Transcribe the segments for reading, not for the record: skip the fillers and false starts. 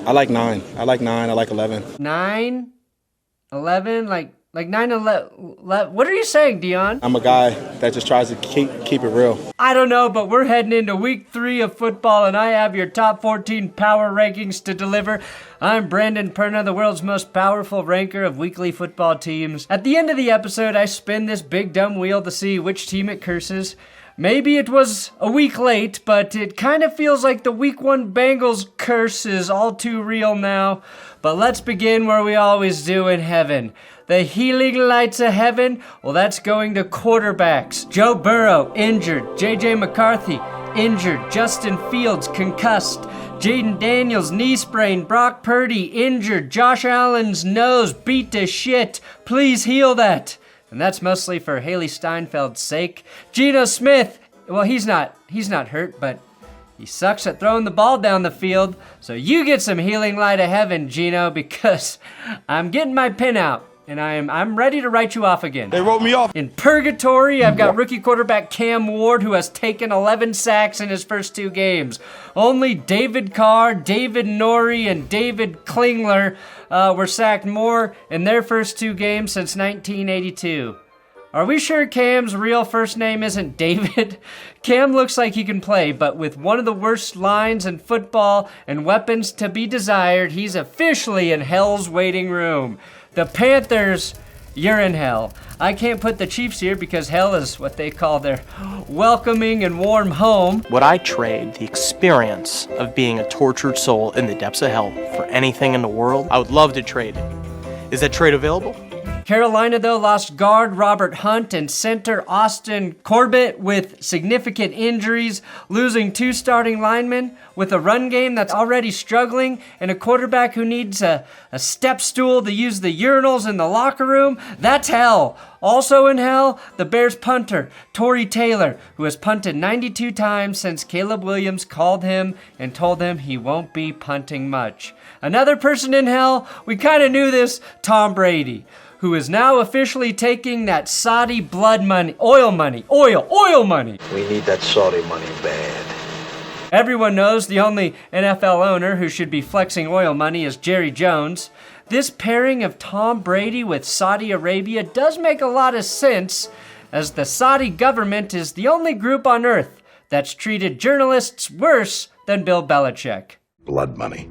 I like 9. I like 9. I like 11. 9, 11, like 9, 11. What are you saying, Dion? I'm a guy that just tries to keep it real. I don't know, but we're heading into week 3 of football, and I have your top 14 power rankings to deliver. I'm Brandon Perna, the world's most powerful ranker of weekly football teams. At the end of the episode, I spin this big dumb wheel to see which team it curses. Maybe it was a week late, but it kind of feels like the week 1 Bengals curse is all too real now. But let's begin where we always do, in heaven. The healing lights of heaven, well, that's going to quarterbacks. Joe Burrow, injured. J.J. McCarthy, injured. Justin Fields, concussed. Jaden Daniels, knee sprain. Brock Purdy, injured. Josh Allen's nose beat to shit. Please heal that. And that's mostly for Haley Steinfeld's sake. Geno Smith, well, he's not hurt, but he sucks at throwing the ball down the field. So you get some healing light of heaven, Geno, because I'm getting my pin out. And I'm ready to write you off again. They wrote me off. In purgatory, I've got rookie quarterback Cam Ward, who has taken 11 sacks in his first 2 games. Only David Carr, David Norrie, and David Klingler were sacked more in their first 2 games since 1982. Are we sure Cam's real first name isn't David? Cam looks like he can play, but with one of the worst lines in football and weapons to be desired, he's officially in hell's waiting room. The Panthers, you're in hell. I can't put the Chiefs here because hell is what they call their welcoming and warm home. Would I trade the experience of being a tortured soul in the depths of hell for anything in the world? I would love to trade it. Is that trade available? Carolina, though, lost guard Robert Hunt and center Austin Corbett with significant injuries, losing 2 starting linemen with a run game that's already struggling and a quarterback who needs a step stool to use the urinals in the locker room. That's hell. Also in hell, the Bears punter, Torrey Taylor, who has punted 92 times since Caleb Williams called him and told him he won't be punting much. Another person in hell, we kind of knew this, Tom Brady, who is now officially taking that Saudi blood money, oil money. We need that Saudi money bad. Everyone knows the only NFL owner who should be flexing oil money is Jerry Jones. This pairing of Tom Brady with Saudi Arabia does make a lot of sense, as the Saudi government is the only group on earth that's treated journalists worse than Bill Belichick. Blood money.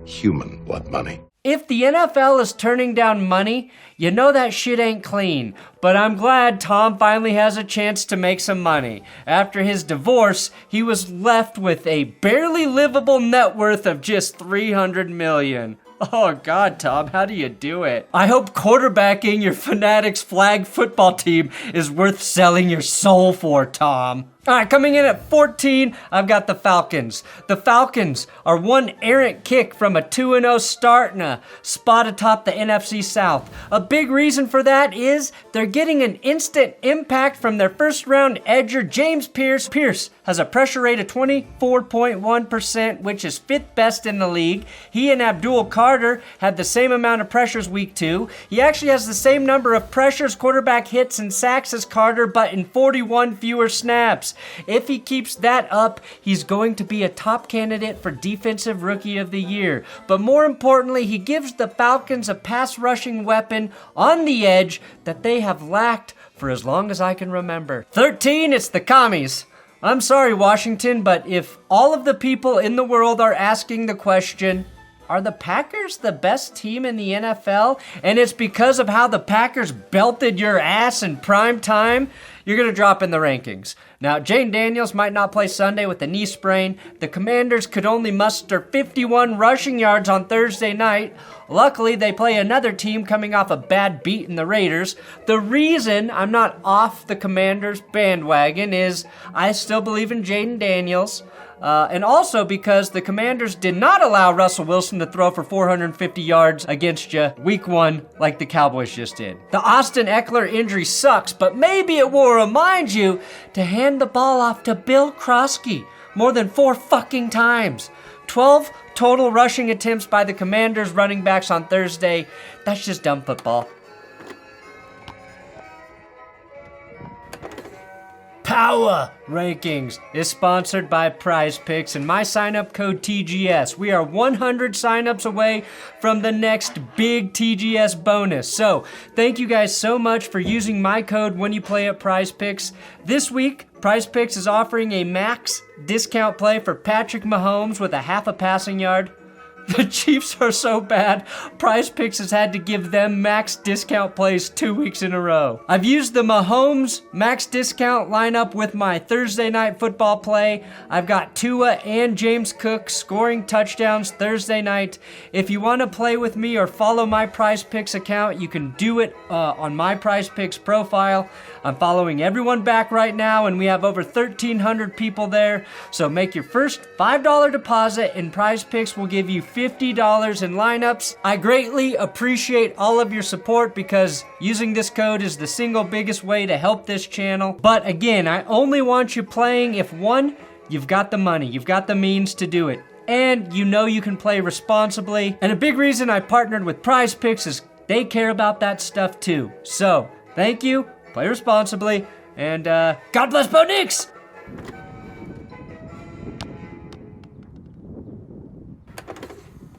Human blood money. If the NFL is turning down money, you know that shit ain't clean. But I'm glad Tom finally has a chance to make some money. After his divorce, he was left with a barely livable net worth of just $300 million. Oh God, Tom, how do you do it? I hope quarterbacking your Fanatics flag football team is worth selling your soul for, Tom. All right, coming in at 14, I've got the Falcons. The Falcons are one errant kick from a 2-0 start and a spot atop the NFC South. A big reason for that is they're getting an instant impact from their first-round edger, James Pierce. Pierce has a pressure rate of 24.1%, which is 5th best in the league. He and Abdul Carter had the same amount of pressures week 2. He actually has the same number of pressures, quarterback hits, and sacks as Carter, but in 41 fewer snaps. If he keeps that up, he's going to be a top candidate for Defensive Rookie of the Year. But more importantly, he gives the Falcons a pass rushing weapon on the edge that they have lacked for as long as I can remember. 13, it's the Commies. I'm sorry, Washington, but if all of the people in the world are asking the question, are the Packers the best team in the NFL? And it's because of how the Packers belted your ass in prime time, you're going to drop in the rankings. Now, Jaden Daniels might not play Sunday with a knee sprain. The Commanders could only muster 51 rushing yards on Thursday night. Luckily, they play another team coming off a bad beat in the Raiders. The reason I'm not off the Commanders bandwagon is I still believe in Jaden Daniels. And also because the Commanders did not allow Russell Wilson to throw for 450 yards against you week 1 like the Cowboys just did. The Austin Eckler injury sucks, but maybe it will remind you to hand the ball off to Bill Krosky more than 4 fucking times. 12 total rushing attempts by the Commanders running backs on Thursday. That's just dumb football. Power Rankings is sponsored by Prize Picks and my sign-up code TGS. We are 100 sign-ups away from the next big TGS bonus. So, thank you guys so much for using my code when you play at Prize Picks. This week, Prize Picks is offering a max discount play for Patrick Mahomes with a half a passing yard. The Chiefs are so bad, Prize Picks has had to give them max discount plays 2 weeks in a row. I've used the Mahomes max discount lineup with my Thursday night football play. I've got Tua and James Cook scoring touchdowns Thursday night. If you want to play with me or follow my Prize Picks account, you can do it on my Prize Picks profile. I'm following everyone back right now, and we have over 1,300 people there. So make your first $5 deposit, and Prize Picks will give you $50 in lineups. I greatly appreciate all of your support because using this code is the single biggest way to help this channel. But again, I only want you playing if one, you've got the money, you've got the means to do it, and you know you can play responsibly. And a big reason I partnered with Prize Picks is they care about that stuff too. So, thank you, play responsibly, and God bless Bo Nix!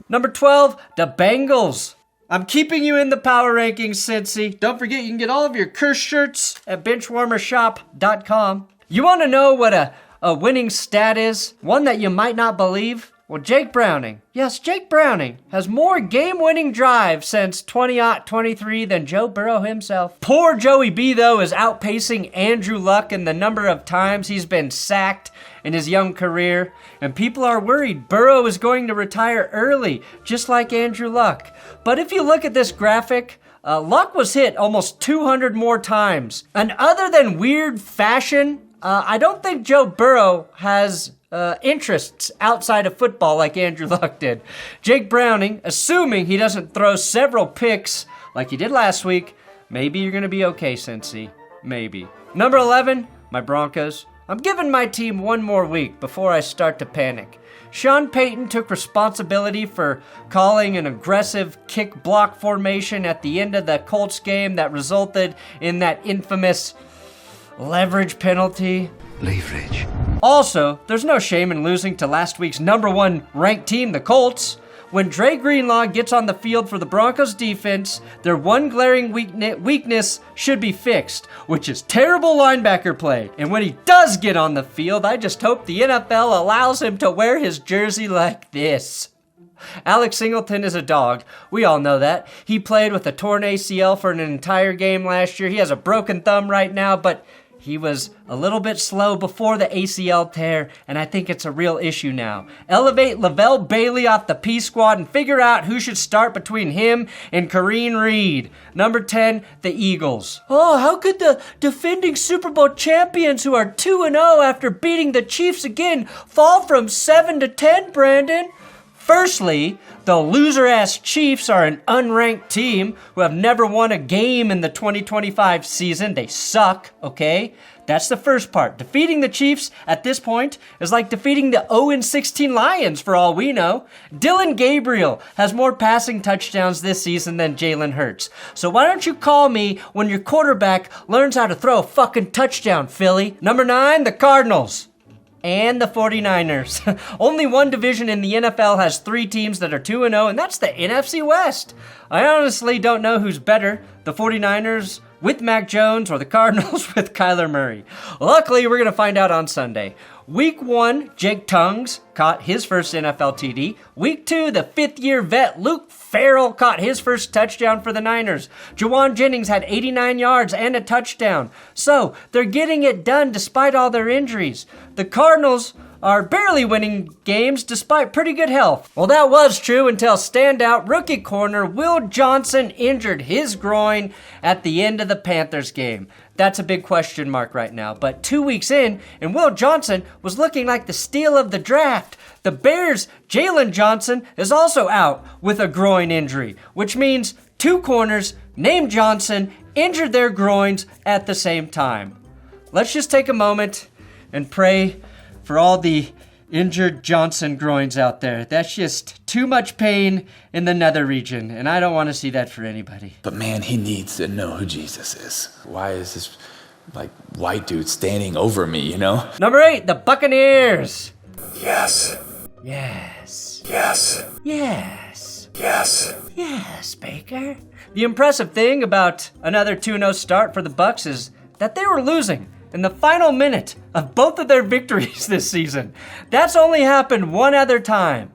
Number 12, the Bengals. I'm keeping you in the power rankings, Cincy. Don't forget you can get all of your curse shirts at benchwarmershop.com. You want to know what a winning stat is? One that you might not believe? Well, Jake Browning. Yes, Jake Browning has more game-winning drives since 2023 than Joe Burrow himself. Poor Joey B, though, is outpacing Andrew Luck in the number of times he's been sacked in his young career, and people are worried Burrow is going to retire early, just like Andrew Luck. But if you look at this graphic, Luck was hit almost 200 more times. And other than weird fashion, I don't think Joe Burrow has interests outside of football like Andrew Luck did. Jake Browning, assuming he doesn't throw several picks like he did last week, maybe you're going to be okay, Cincy. Maybe. Number 11, my Broncos. I'm giving my team one more week before I start to panic. Sean Payton took responsibility for calling an aggressive kick block formation at the end of the Colts game that resulted in that infamous leverage penalty. Leverage. Also, there's no shame in losing to last week's number one ranked team, the Colts. When Dre Greenlaw gets on the field for the Broncos defense, their one glaring weakness should be fixed, which is terrible linebacker play. And when he does get on the field, I just hope the NFL allows him to wear his jersey like this. Alex Singleton is a dog. We all know that. He played with a torn ACL for an entire game last year. He has a broken thumb right now, but he was a little bit slow before the ACL tear, and I think it's a real issue now. Elevate Lavelle Bailey off the P squad and figure out who should start between him and Kareem Reed. Number 10, the Eagles. Oh, how could the defending Super Bowl champions who are 2-0 after beating the Chiefs again fall from 7 to 10, Brandon? Firstly, the loser-ass Chiefs are an unranked team who have never won a game in the 2025 season. They suck, okay? That's the first part. Defeating the Chiefs at this point is like defeating the 0-16 Lions for all we know. Dylan Gabriel has more passing touchdowns this season than Jalen Hurts. So why don't you call me when your quarterback learns how to throw a fucking touchdown, Philly? Number 9, the Cardinals. And the 49ers. Only one division in the NFL has 3 teams that are 2-0, and that's the NFC West. I honestly don't know who's better, the 49ers with Mac Jones or the Cardinals with Kyler Murray. Luckily, we're going to find out on Sunday. Week 1, Jake Tungs caught his first NFL TD. Week 2, the 5th-year vet Luke Farrell caught his first touchdown for the Niners. Juwan Jennings had 89 yards and a touchdown. So, they're getting it done despite all their injuries. The Cardinals are barely winning games despite pretty good health. Well, that was true until standout rookie corner Will Johnson injured his groin at the end of the Panthers game. That's a big question mark right now. But 2 weeks in, and Will Johnson was looking like the steal of the draft. The Bears' Jalen Johnson is also out with a groin injury, which means 2 corners named Johnson injured their groins at the same time. Let's just take a moment and pray for all the injured Johnson groins out there. That's just too much pain in the nether region, and I don't want to see that for anybody. But man, he needs to know who Jesus is. Why is this white dude standing over me, you know? Number 8, the Buccaneers. Yes. Yes. Yes. Yes. Yes. Yes, Baker. The impressive thing about another 2-0 start for the Bucs is that they were losing in the final minute of both of their victories this season. That's only happened one other time,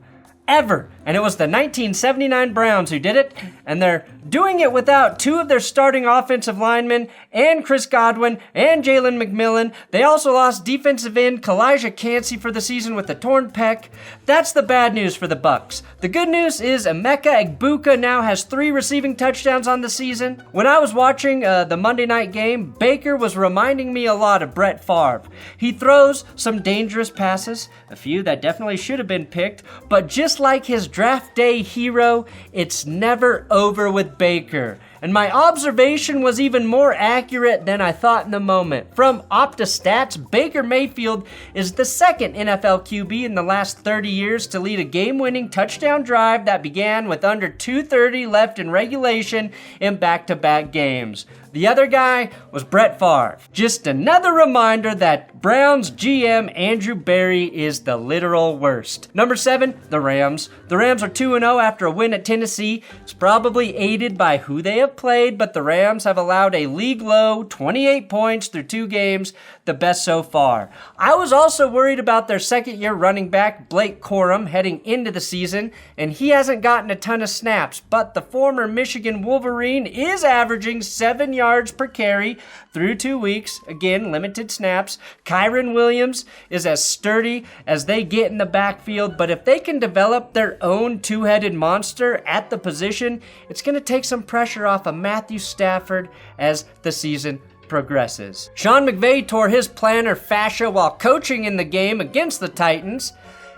ever, and it was the 1979 Browns who did it, and they're doing it without 2 of their starting offensive linemen and Chris Godwin and Jalen McMillan. They also lost defensive end Kalijah Cansey for the season with a torn pec. That's the bad news for the Bucs. The good news is Emeka Egbuka now has 3 receiving touchdowns on the season. When I was watching the Monday night game, Baker was reminding me a lot of Brett Favre. He throws some dangerous passes, a few that definitely should have been picked, but just like his draft day hero, it's never over with Baker. And my observation was even more accurate than I thought in the moment. From OptaStats, Baker Mayfield is the second NFL QB in the last 30 years to lead a game-winning touchdown drive that began with under 2:30 left in regulation in back-to-back games. The other guy was Brett Favre. Just another reminder that Browns GM Andrew Berry is the literal worst. Number 7, the Rams. The Rams are 2-0 after a win at Tennessee. It's probably aided by who they have played, but the Rams have allowed a league-low 28 points through 2 games, the best so far. I was also worried about their second-year running back, Blake Corum, heading into the season, and he hasn't gotten a ton of snaps, but the former Michigan Wolverine is averaging 7 yards per carry through 2 weeks. Again, limited snaps. Kyron Williams is as sturdy as they get in the backfield, but if they can develop their own 2-headed monster at the position, it's going to take some pressure off of Matthew Stafford as the season progresses. Sean McVay tore his plantar fascia while coaching in the game against the Titans.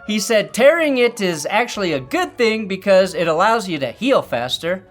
He said tearing it is actually a good thing because it allows you to heal faster.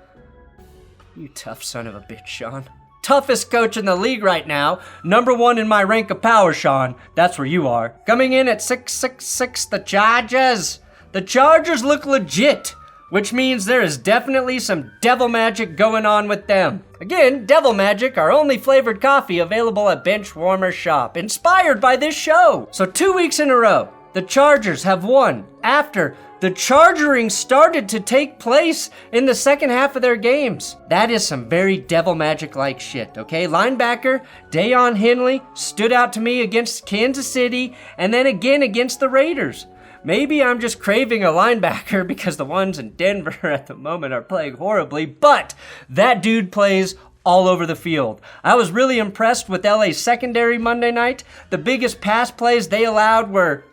You tough son of a bitch, Sean. Toughest coach in the league right now. Number 1 in my rank of power, Sean. That's where you are. Coming in at 666, the Chargers. The Chargers look legit, which means there is definitely some devil magic going on with them. Again, devil magic, our only flavored coffee available at Benchwarmer shop, inspired by this show. So 2 weeks in a row, the Chargers have won after the chargering started to take place in the second half of their games. That is some very devil magic-like shit, okay? Linebacker Dayon Henley stood out to me against Kansas City and then again against the Raiders. Maybe I'm just craving a linebacker because the ones in Denver at the moment are playing horribly, but that dude plays all over the field. I was really impressed with LA's secondary Monday night. The biggest pass plays they allowed were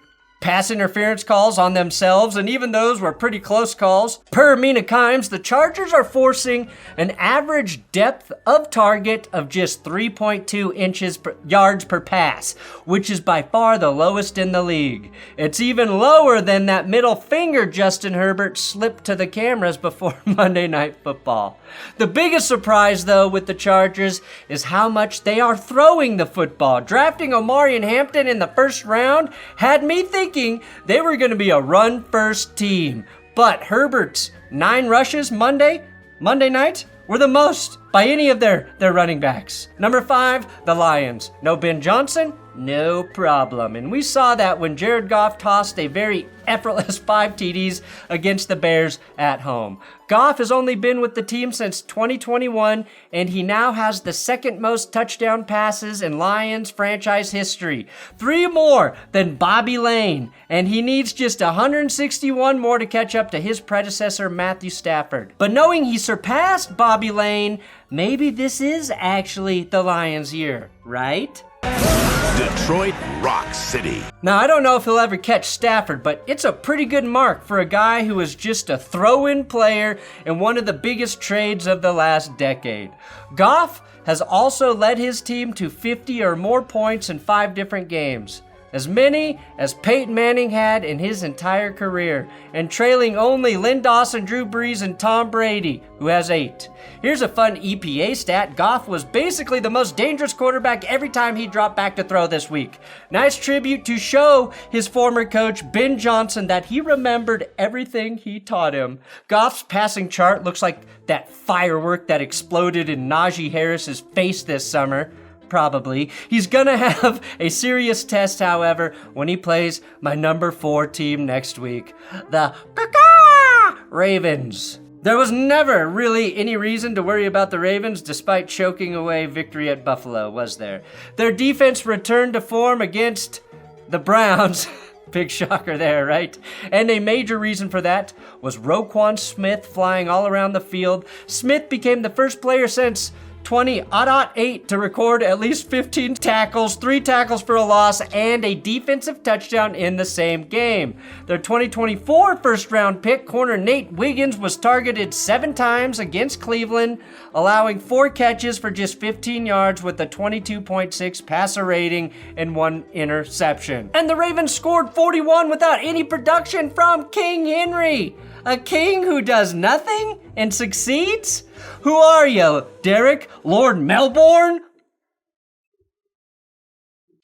pass interference calls on themselves, and even those were pretty close calls. Per Mina Kimes, the Chargers are forcing an average depth of target of just 3.2 yards per pass, which is by far the lowest in the league. It's even lower than that middle finger Justin Herbert slipped to the cameras before Monday Night Football. The biggest surprise, though, with the Chargers is how much they are throwing the football. Drafting Omarion Hampton in the first round had me thinking they were going to be a run-first team. But Herbert's 9 rushes Monday night were the most by any of their running backs. Number 5, the Lions. No Ben Johnson? No problem. And we saw that when Jared Goff tossed a very effortless 5 TDs against the Bears at home. Goff has only been with the team since 2021, and he now has the second most touchdown passes in Lions franchise history. 3 more than Bobby Lane, and he needs just 161 more to catch up to his predecessor, Matthew Stafford. But knowing he surpassed Bobby Lane, maybe this is actually the Lions' year, right? Detroit Rock City. Now, I don't know if he'll ever catch Stafford, but it's a pretty good mark for a guy who was just a throw-in player in one of the biggest trades of the last decade. Goff has also led his team to 50 or more points in 5 different games, as many as Peyton Manning had in his entire career, and trailing only Lynn Dawson, Drew Brees, and Tom Brady, who has 8. Here's a fun EPA stat. Goff was basically the most dangerous quarterback every time he dropped back to throw this week. Nice tribute to show his former coach, Ben Johnson, that he remembered everything he taught him. Goff's passing chart looks like that firework that exploded in Najee Harris's face this summer. probably. He's gonna have a serious test, however, when he plays my number 4 team next week, the Ravens. There was never really any reason to worry about the Ravens despite choking away victory at Buffalo, was there? Their defense returned to form against the Browns. Big shocker there, right? And a major reason for that was Roquan Smith flying all around the field. Smith became the first player since 2008 to record at least 15 tackles, 3 tackles for a loss, and a defensive touchdown in the same game. Their 2024 first-round pick, corner Nate Wiggins, was targeted 7 times against Cleveland, allowing 4 catches for just 15 yards with a 22.6 passer rating and 1 interception. And the Ravens scored 41 without any production from King Henry. A king who does nothing and succeeds? Who are you, Derek? Lord Melbourne?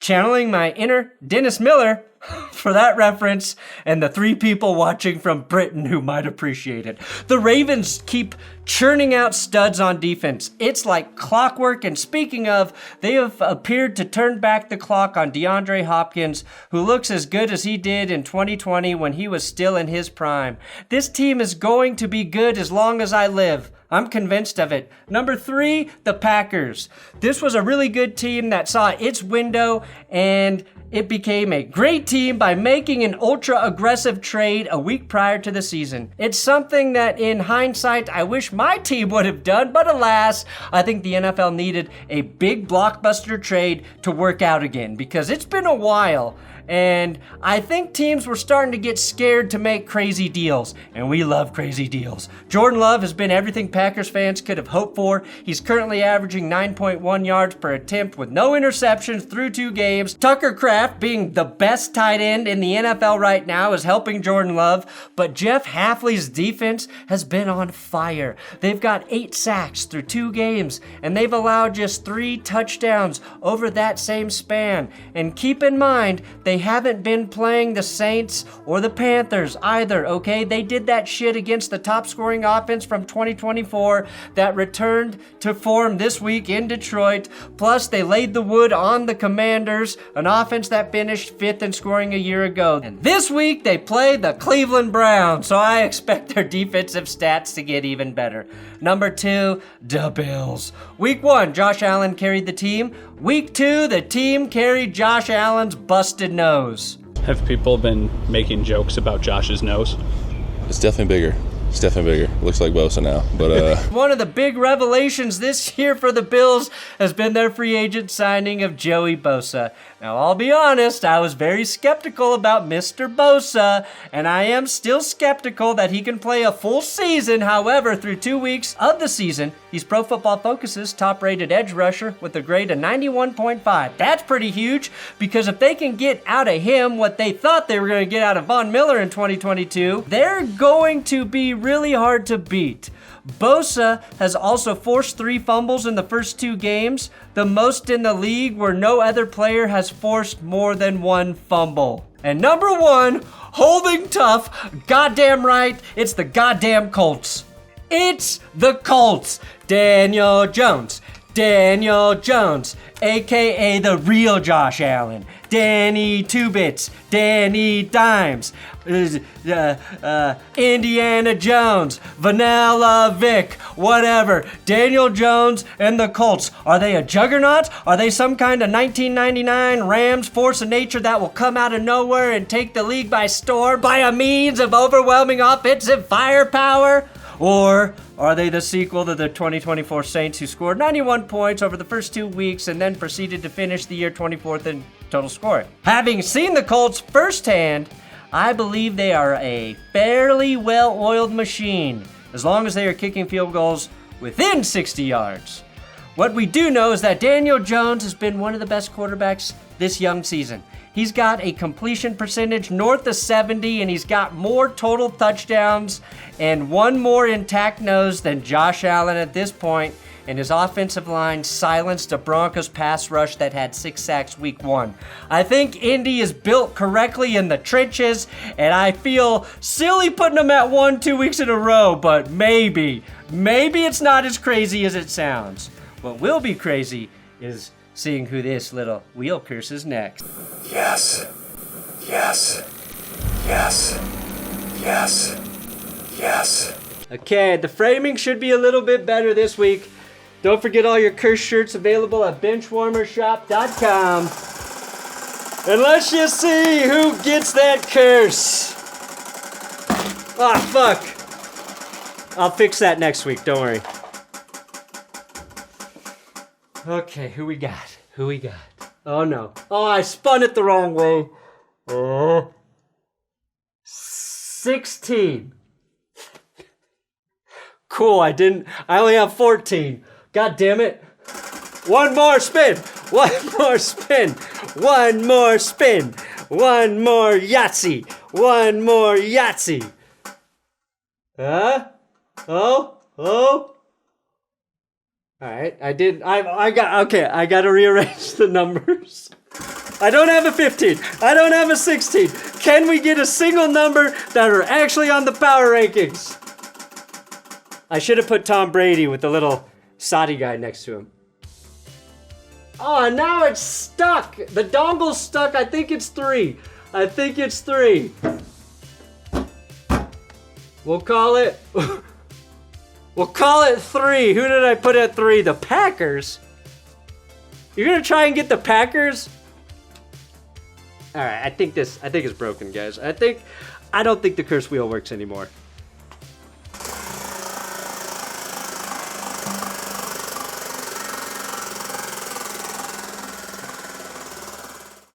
Channeling my inner Dennis Miller for that reference, and the 3 people watching from Britain who might appreciate it. The Ravens keep churning out studs on defense. It's like clockwork, and speaking of, they have appeared to turn back the clock on DeAndre Hopkins, who looks as good as he did in 2020 when he was still in his prime. This team is going to be good as long as I live. I'm convinced of it. Number 3, the Packers. This was a really good team that saw its window, and it became a great team by making an ultra-aggressive trade a week prior to the season. It's something that, in hindsight, I wish my team would have done, but alas, I think the NFL needed a big blockbuster trade to work out again, because it's been a while. And I think teams were starting to get scared to make crazy deals, and we love crazy deals. Jordan Love has been everything Packers fans could have hoped for. He's currently averaging 9.1 yards per attempt with no interceptions through 2 games. Tucker Kraft, being the best tight end in the NFL right now, is helping Jordan Love, but Jeff Hafley's defense has been on fire. They've got 8 sacks through 2 games, and they've allowed just 3 touchdowns over that same span. And keep in mind, they haven't been playing the Saints or the Panthers either, okay? They did that shit against the top scoring offense from 2024 that returned to form this week in Detroit. Plus, they laid the wood on the Commanders, an offense that finished 5th in scoring a year ago. And this week, they play the Cleveland Browns, so I expect their defensive stats to get even better. Number 2, the Bills. Week 1, Josh Allen carried the team. Week 2, the team carried Josh Allen's busted nose. Have people been making jokes about Josh's nose? It's definitely bigger. It's definitely bigger. Looks like Bosa now, but One of the big revelations this year for the Bills has been their free agent signing of Joey Bosa. Now, I'll be honest, I was very skeptical about Mr. Bosa, and I am still skeptical that he can play a full season. However, through 2 weeks of the season, he's Pro Football Focus's top-rated edge rusher with a grade of 91.5. That's pretty huge, because if they can get out of him what they thought they were going to get out of Von Miller in 2022, they're going to be really hard to beat. Bosa has also forced 3 fumbles in the first 2 games, the most in the league, where no other player has forced more than 1 fumble. And number 1, holding tough, goddamn right, it's the goddamn Colts. It's the Colts. Daniel Jones, aka the real Josh Allen, Danny Two-Bits, Danny Dimes, Indiana Jones, Vanilla Vic, whatever. Daniel Jones and the Colts. Are they a juggernaut? Are they some kind of 1999 Rams force of nature that will come out of nowhere and take the league by storm by a means of overwhelming offensive firepower? Or are they the sequel to the 2024 Saints, who scored 91 points over the first 2 weeks and then proceeded to finish the year 24th in total scoring? Having seen the Colts firsthand, I believe they are a fairly well-oiled machine, as long as they are kicking field goals within 60 yards. What we do know is that Daniel Jones has been one of the best quarterbacks this young season. He's got a completion percentage north of 70, and he's got more total touchdowns and 1 more intact nose than Josh Allen at this point, and his offensive line silenced a Broncos pass rush that had 6 sacks week 1. I think Indy is built correctly in the trenches, and I feel silly putting them at 1 2 weeks in a row, but maybe it's not as crazy as it sounds. What will be crazy is seeing who this little wheel curses next. Yes. Yes. Yes. Yes. Yes. Okay, the framing should be a little bit better this week. Don't forget all your curse shirts available at benchwarmershop.com. And let's just see who gets that curse. Ah, fuck. I'll fix that next week, don't worry. Okay, who we got? Who we got? Oh no. Oh, I spun it the wrong way. 16. Cool, I only have 14. God damn it. One more spin. One more spin. One more spin. One more Yahtzee. One more Yahtzee. Huh? Oh? Oh? Alright, I gotta rearrange the numbers. I don't have a 15. I don't have a 16. Can we get a single number that are actually on the power rankings? I should have put Tom Brady with the little Saudi guy next to him. Oh, now it's stuck. The dongle's stuck. I think it's 3. I think it's 3. We'll call it... We'll call it 3. Who did I put at 3? The Packers? You're gonna try and get the Packers? Alright, I think it's broken, guys. I don't think the curse wheel works anymore.